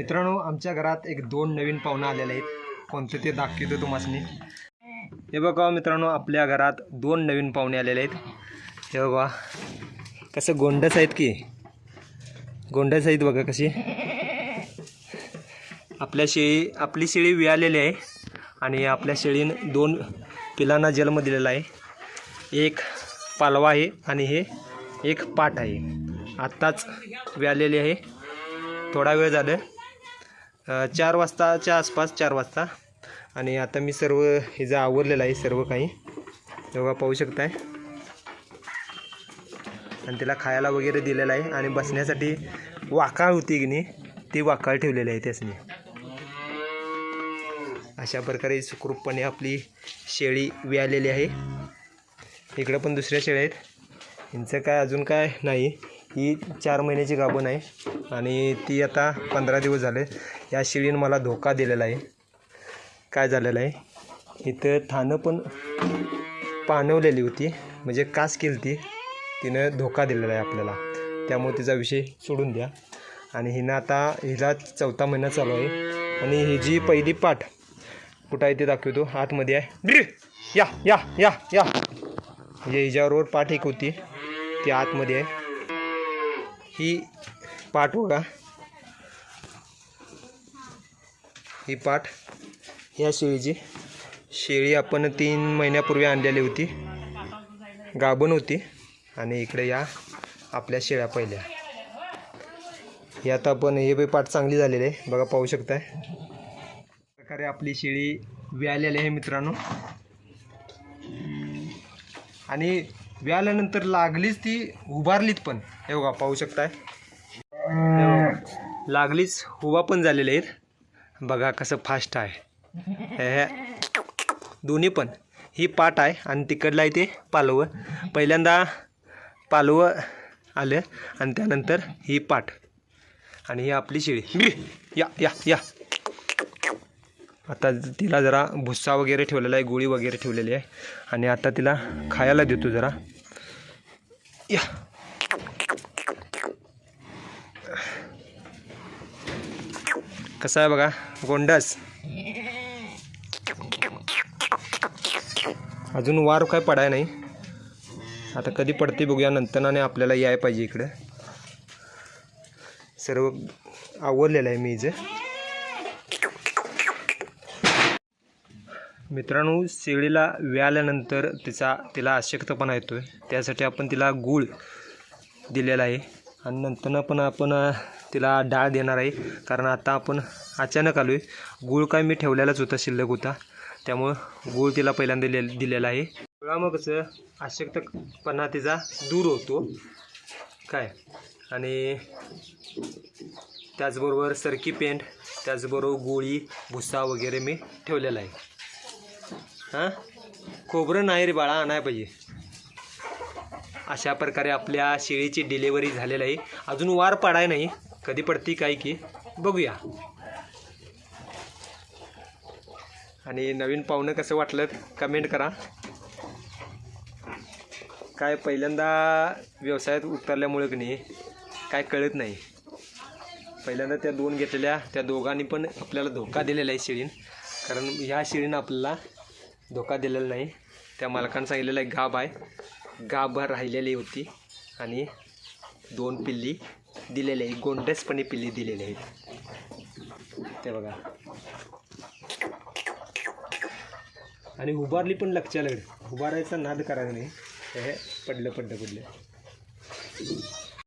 मित्रांनो, आमच्या घरात एक 2 नवीन पाहुणे आलेले आहेत. कोणते ते दाखवतो तुम्हाला. हे बघा मित्रांनो, आपल्या घरात 2 नवीन पाहुणे आलेले आहेत. हे बघा कसं गोंडस आहेत की गोंडस आहेत बघा कशी. आपली शेळी विळालेली आहे आणि आपल्या शेळीनं 2 पिलांना जन्म दिलेला आहे. एक पालवा आहे आणि हे एक पाट आहे. आत्ताच विळालेली आहे. थोडा वेळ झालं, 4 वाजताच्या आसपास, 4 वाजता. आणि आता मी सर्व हे जे आवरलेलं आहे सर्व काही तेव्हा पाहू शकताय. आणि तिला खायला वगैरे दिलेलं आहे आणि बसण्यासाठी वाकाळ होती की नाही, ती वाकाळ ठेवलेली आहे त्यासनी. अशा प्रकारे सुखरूपपणे आपली शेळी विळालेली आहे. इकडं पण दुसऱ्या शेळ्या आहेत. यांचं काय अजून काय नाही. ही 4 महिन्याची गाभण आहे आणि ती आता 15 दिवस झाले. या शेळीनं मला धोका दिलेला आहे. काय झालेलं आहे, इथं थानं पण पाणवलेली होती, म्हणजे कास केली ती, तिनं धोका दिलेला आहे आपल्याला. त्यामुळे तिचा विषय सोडून द्या. आणि हिनं आता हिला 4था महिना चालू आहे. आणि ही जी पहिली पाठ कुठं आहे ते दाखवतो. आतमध्ये आहे. या या या या म्हणजे हिच्याबरोबर पाठ एक होती ती आतमध्ये आहे. ही पाठ बघा, ही पाठ ह्या शेळी आपण 3 महिन्यापूर्वी आणलेली होती. गाभण होती. आणि इकडे या आपल्या शेळ्या पहिल्या. ही आता पण हे पाठ चांगली झालेली आहे बघा, पाहू शकताय. प्रकारे आपली शेळी विळालेली आहे मित्रांनो. आणि विळाल्यानंतर लागलीच ती उभारलीत पण. हे बघा पाहू शकताय, लागलीच उभा पण झालेले आहेत. बघा कसं फास्ट आहे हे दोन्ही पण. ही पाट आहे आणि तिकडलं आहे ते पालवं. पहिल्यांदा पालवं आलं आणि त्यानंतर ही पाट. आणि ही आपली शेळी. या या या आता तिला जरा भुस्सा वगैरे ठेवलेला आहे, गोळी वगैरे ठेवलेली आहे. आणि आता तिला खायला देतो जरा. या कसं आहे बघा गोंडस. अजून वार काय पडाय नाही. आता कधी पडते बघूया नंतर. आणि आपल्याला याय पाहिजे इकडं. सर्व आवरलेलं आहे मी इथं. मित्रांनो, शेळीला विळाल्यानंतर तिला अशक्तपणा येतो आहे. त्यासाठी आपण तिला गूळ दिलेला आहे. आणि नंतर पण आपण तिला डाळ देणार आहे. कारण आता आपण अचानक आलो आहे. गूळ काय मी ठेवलेलाच होता, शिल्लक होता. त्यामुळं गूळ तिला पहिल्यांदा दिलेला आहे. गुळामुळं कसं अशक्तपणा तिचा दूर होतो काय. आणि त्याचबरोबर सरकी पेंट, त्याचबरोबर गोळी, भुसा वगैरे मी ठेवलेला आहे. हां, खोबरं नाही रे बाळा, आणाय पाहिजे. अशा प्रकारे आपल्या शेळीची डिलेवरी झालेली आहे. अजून वार पडाय नाही, कधी पडती काय की बघूया. आणि नवीन पाहुणं कसं वाटलं कमेंट करा. काय पहिल्यांदा व्यवसायात उतरल्यामुळं की नाही काय कळत नाही. पहिल्यांदा त्या 2 घेतलेल्या, त्या दोघांनी पण आपल्याला धोका दिलेला आहे शेळीनं. कारण ह्या शेळीनं आपल्याला धोका दिलेला नाही. त्या मालकानं सांगितलेलं आहे गाभ आहे, गाभभर राहिलेली होती. आणि 2 पिल्ली दिलेली आहे, गोंडसपणे पिल्ली दिलेली आहेत ते बघा. आणि उभारली पण लक्षाला. उभारायचा नाद करायचा नाही. हे पडलं.